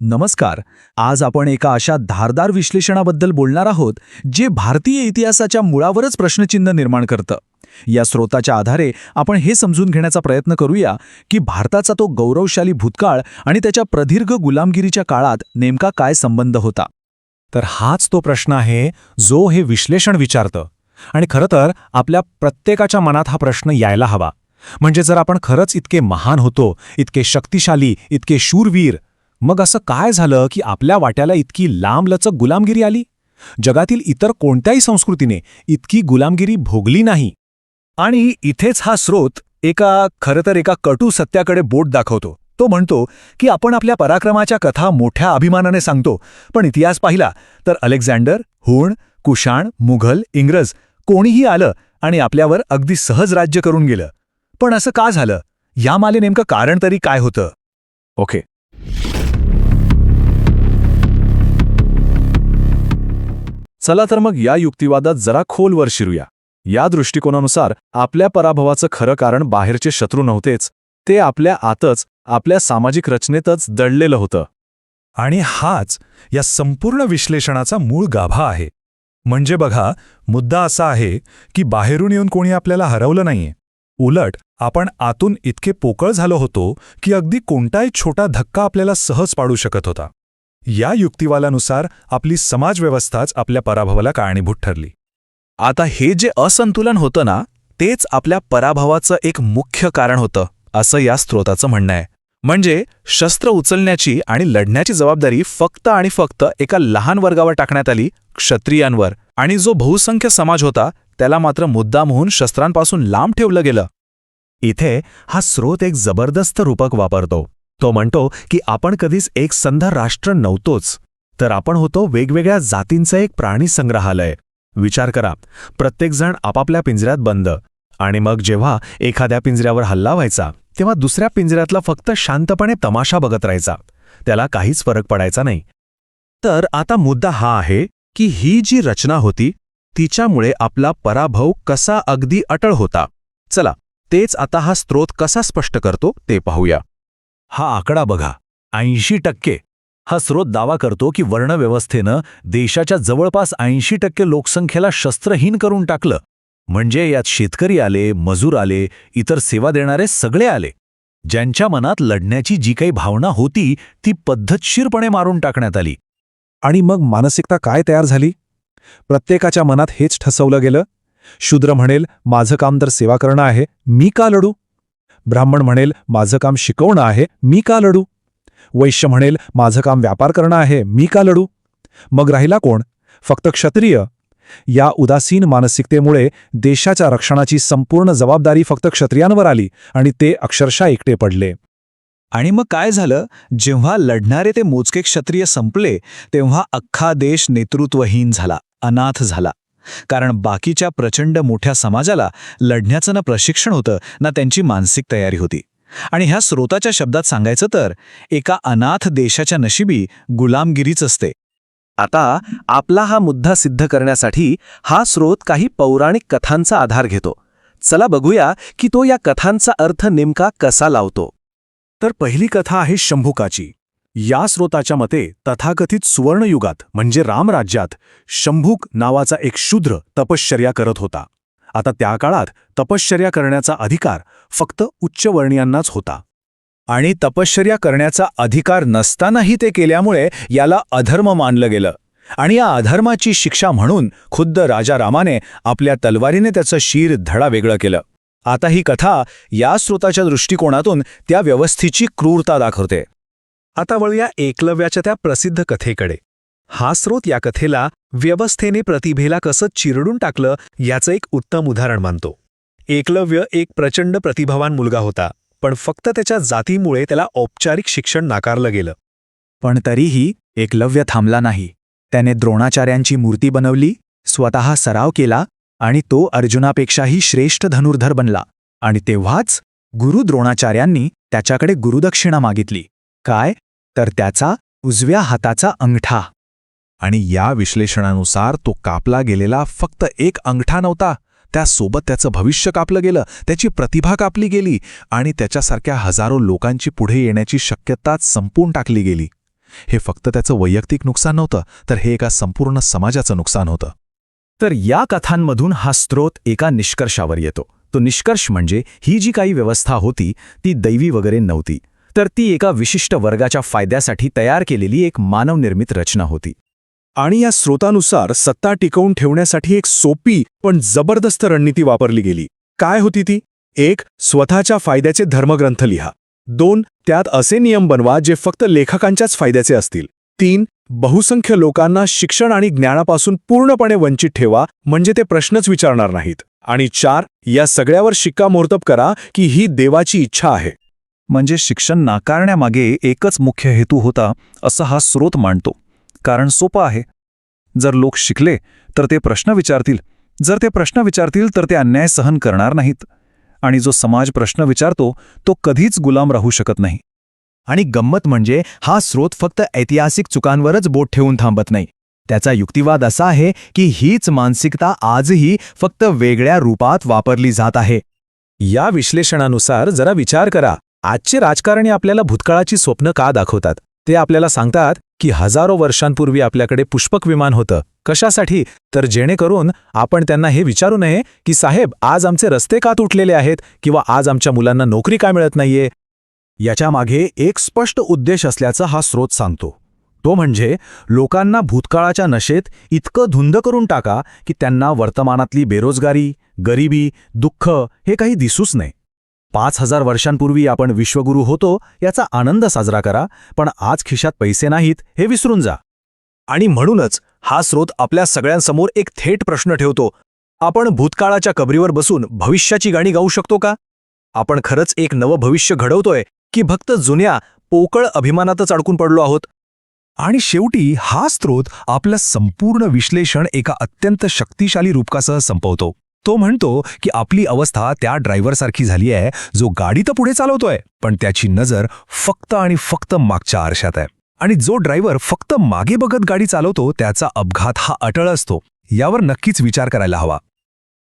नमस्कार. आज आपण एका अशा धारदार विश्लेषणाबद्दल बोलणार आहोत जे भारतीय इतिहासाच्या मुळावरच प्रश्नचिन्ह निर्माण करतं. या स्रोताच्या आधारे आपण हे समजून घेण्याचा प्रयत्न करूया की भारताचा तो गौरवशाली भूतकाळ आणि त्याच्या प्रदीर्घ गुलामगिरीच्या काळात नेमका काय संबंध होता. तर हाच तो प्रश्न आहे जो हे विश्लेषण विचारतं. आणि खरं तर आपल्या प्रत्येकाच्या मनात हा प्रश्न यायला हवा. म्हणजे जर आपण खरंच इतके महान होतो, इतके शक्तिशाली, इतके शूरवीर, मग असं काय झालं की आपल्या वाट्याला इतकी लांबलचक गुलामगिरी आली? जगातील इतर कोणत्याही संस्कृतीने इतकी गुलामगिरी भोगली नाही. आणि इथेच हा स्रोत खरं तर एका कटू सत्याकडे बोट दाखवतो. तो म्हणतो की आपण आपल्या पराक्रमाच्या कथा मोठ्या अभिमानाने सांगतो, पण इतिहास पाहिला तर अलेक्झांडर, हुण, कुशाण, मुघल, इंग्रज कोणीही आलं आणि आपल्यावर अगदी सहज राज्य करून गेलं. पण असं का झालं? या माले नेमकं कारण तरी काय होतं? ओके, चला तर मग या युक्तिवादात जरा खोलवर शिरूया. या दृष्टिकोनानुसार आपल्या पराभवाचं खरं कारण बाहेरचे शत्रू नव्हतेच, ते आपल्या आतच, आपल्या सामाजिक रचनेतच दडलेलं होतं. आणि हाच या संपूर्ण विश्लेषणाचा मूळ गाभा आहे. म्हणजे बघा, मुद्दा असा आहे की बाहेरून येऊन कोणी आपल्याला हरवलं नाहीये. उलट आपण आतून इतके पोकळ झालो होतो की अगदी कोणताही छोटा धक्का आपल्याला सहज पाडू शकत होता. या युक्तिवादानुसार आपली समाजव्यवस्थाच आपल्या पराभवाला कारणीभूत ठरली. आता हे जे असंतुलन होतं ना, तेच आपल्या पराभवाचं एक मुख्य कारण होतं, असं या स्रोताचं म्हणणं आहे. म्हणजे शस्त्र उचलण्याची आणि लढण्याची जबाबदारी फक्त आणि फक्त एका लहान वर्गावर टाकण्यात आली, क्षत्रियांवर. आणि जो बहुसंख्य समाज होता त्याला मात्र मुद्दाम होऊन शस्त्रांपासून लांब ठेवलं गेलं. इथे हा स्रोत एक जबरदस्त रूपक वापरतो. तो म्हणतो की आपण कधीच एक संध राष्ट्र नव्हतोच, तर आपण होतो वेगवेगळ्या जातींचं एक प्राणी संग्रहालय. विचार करा, प्रत्येकजण आपापल्या पिंजऱ्यात बंद, आणि मग जेव्हा एखाद्या पिंजऱ्यावर हल्ला व्हायचा तेव्हा दुसऱ्या पिंजऱ्यातला फक्त शांतपणे तमाशा बघत राहायचा. त्याला काहीच फरक पडायचा नाही. तर आता मुद्दा हा आहे की ही जी रचना होती तिच्यामुळे आपला पराभव कसा अगदी अटळ होता. चला, तेच आता हा स्रोत कसा स्पष्ट करतो ते पाहूया. हा आकडा बघा, 80%. हा स्रोत दावा करतो की वर्णव्यवस्थेनं देशाच्या जवळपास 80% लोकसंख्येला शस्त्रहीन करून टाकलं. म्हणजे यात शेतकरी आले, मजूर आले, इतर सेवा देणारे सगळे आले. ज्यांच्या मनात लढण्याची जी काही भावना होती ती पद्धतशीरपणे मारून टाकण्यात आली. आणि मग मानसिकता काय तयार झाली? प्रत्येकाच्या मनात हेच ठसवलं गेलं. शूद्र म्हणेल, माझं काम तर सेवा करणं आहे, मी का लढू? ब्राह्मण म्हणेल, माझं काम शिकवणं आहे, मी का लढू? वैश्य म्हणेल, माझं काम व्यापार करणं आहे, मी का लढू? मग राहिला कोण? फक्त क्षत्रिय. या उदासीन मानसिकतेमुळे देशाच्या रक्षणाची संपूर्ण जबाबदारी फक्त क्षत्रियांवर आली आणि ते अक्षरशः एकटे पडले. आणि मग काय झालं? जेव्हा लढणारे ते मोजके क्षत्रिय संपले तेव्हा अख्खा देश नेतृत्वहीन झाला, अनाथ झाला. कारण बाकीच्या प्रचंड मोठ्या समाजाला लढण्याचं ना प्रशिक्षण होतं ना त्यांची मानसिक तयारी होती. आणि ह्या स्रोताच्या शब्दात सांगायचं तर एका अनाथ देशाच्या नशिबी गुलामगिरीच असते. आता आपला हा मुद्दा सिद्ध करण्यासाठी हा स्रोत काही पौराणिक कथांचा आधार घेतो. चला बघूया की तो या कथांचा अर्थ नेमका कसा लावतो. तर पहिली कथा आहे शंभुकाची. या स्रोताच्या मते तथाकथित सुवर्णयुगात म्हणजे रामराज्यात शंभुक नावाचा एक शूद्र तपश्चर्या करत होता. आता त्या काळात तपश्चर्या करण्याचा अधिकार फक्त उच्चवर्णीयांनाच होता. आणि तपश्चर्या करण्याचा अधिकार नसतानाही ते केल्यामुळे याला अधर्म मानलं गेलं. आणि या अधर्माची शिक्षा म्हणून खुद्द राजा रामाने आपल्या तलवारीने त्याचं शिर धडा वेगळं केलं. आता ही कथा या स्रोताच्या दृष्टिकोनातून त्या व्यवस्थेची क्रूरता दाखवते. आता वळूया एकलव्याच्या त्या प्रसिद्ध कथेकडे. हा स्रोत या कथेला व्यवस्थेने प्रतिभेला कसं चिरडून टाकलं याचं एक उत्तम उदाहरण मानतो. एकलव्य एक प्रचंड प्रतिभावान मुलगा होता, पण फक्त त्याच्या जातीमुळे त्याला औपचारिक शिक्षण नाकारलं गेलं. पण तरीही एकलव्य थांबला नाही. त्याने द्रोणाचार्यांची मूर्ती बनवली, स्वतः सराव केला आणि तो अर्जुनापेक्षाही श्रेष्ठ धनुर्धर बनला. आणि तेव्हाच गुरु द्रोणाचार्यांनी त्याच्याकडे गुरुदक्षिणा मागितली. काय? तर त्याचा उजव्या हाताचा अंगठा. आणि या विश्लेषणानुसार तो कापला गेलेला फक्त एक अंगठा नव्हता, त्यासोबत त्याचं भविष्य कापलं गेलं, त्याची प्रतिभा कापली गेली आणि त्याच्यासारख्या हजारो लोकांची पुढे येण्याची शक्यताच संपून टाकली गेली. हे फक्त त्याचं वैयक्तिक नुकसान नव्हतं, तर हे एका संपूर्ण समाजाचं नुकसान होतं. तर या कथांमधून हा स्रोत एका निष्कर्षावर येतो. तो निष्कर्ष म्हणजे ही जी काही व्यवस्था होती ती दैवी वगैरे नव्हती, तर ती एका विशिष्ट वर्गाच्या फायद्यासाठी तयार केलेली एक मानवनिर्मित रचना होती. आणि या स्रोतानुसार सत्ता टिकवून ठेवण्यासाठी एक सोपी पण जबरदस्त रणनीती वापरली गेली. काय होती ती? 1. स्वतःच्या फायद्याचे धर्मग्रंथ लिहा. 2. त्यात असे नियम बनवा जे फक्त लेखकांच्याच फायद्याचे असतील. 3. बहुसंख्य लोकांना शिक्षण आणि ज्ञानापासून पूर्णपणे वंचित ठेवा, म्हणजे ते प्रश्नच विचारणार नाहीत. आणि 4. या सगळ्यावर शिक्कामोर्तब करा की ही देवाची इच्छा आहे. म्हणजे शिक्षण नाकारण्यामागे एकच मुख्य हेतू होता असं हा स्रोत मांडतो. कारण सोपं आहे. जर लोक शिकले तर ते प्रश्न विचारतील, जर ते प्रश्न विचारतील तर ते अन्याय सहन करणार नाहीत. आणि जो समाज प्रश्न विचारतो तो कधीच गुलाम राहू शकत नाही. आणि गंमत म्हणजे हा स्रोत फक्त ऐतिहासिक चुकांवरच बोट ठेवून थांबत नाही. त्याचा युक्तिवाद असा आहे की हीच मानसिकता आजही फक्त वेगळ्या रूपात वापरली जात आहे. या विश्लेषणानुसार जरा विचार करा. आजचे राजकारणी आपल्याला भूतकाळाची स्वप्न का दाखवतात? ते आपल्याला सांगतात की हजारो वर्षांपूर्वी आपल्याकडे पुष्पक विमान होतं. कशासाठी? तर जेणेकरून आपण त्यांना हे विचारू नये की साहेब, आज आमचे रस्ते का तुटलेले आहेत किंवा आज आमच्या मुलांना नोकरी का मिळत नाहीये. याच्यामागे एक स्पष्ट उद्देश असल्याचा हा स्रोत सांगतो. तो म्हणजे लोकांना भूतकाळाच्या नशेत इतकं धुंद करून टाका की त्यांना वर्तमानातली बेरोजगारी, गरिबी, दुःख हे काही दिसूच नये. 5000 वर्षांपूर्वी आपण विश्वगुरू होतो याचा आनंद साजरा करा, पण आज खिशात पैसे नाहीत हे विसरून जा. आणि म्हणूनच हा स्रोत आपल्या सगळ्यांसमोर एक थेट प्रश्न ठेवतो. आपण भूतकाळाच्या कबरीवर बसून भविष्याची गाणी गाऊ शकतो का? आपण खरंच एक नवं भविष्य घडवतोय की फक्त जुन्या पोकळ अभिमानातच अडकून पडलो आहोत? आणि शेवटी हा स्रोत आपलं संपूर्ण विश्लेषण एका अत्यंत शक्तिशाली रूपकासह संपवतो. तो म्हणतो की आपली अवस्था त्या ड्रायव्हरसारखी झाली आहे जो गाडी तर पुढे चालवतोय, पण त्याची नजर फक्त आणि फक्त मागच्या आरशात आहे. आणि जो ड्रायव्हर फक्त मागे बघत गाडी चालवतो त्याचा अपघात हा अटळ असतो. यावर नक्कीच विचार करायला हवा.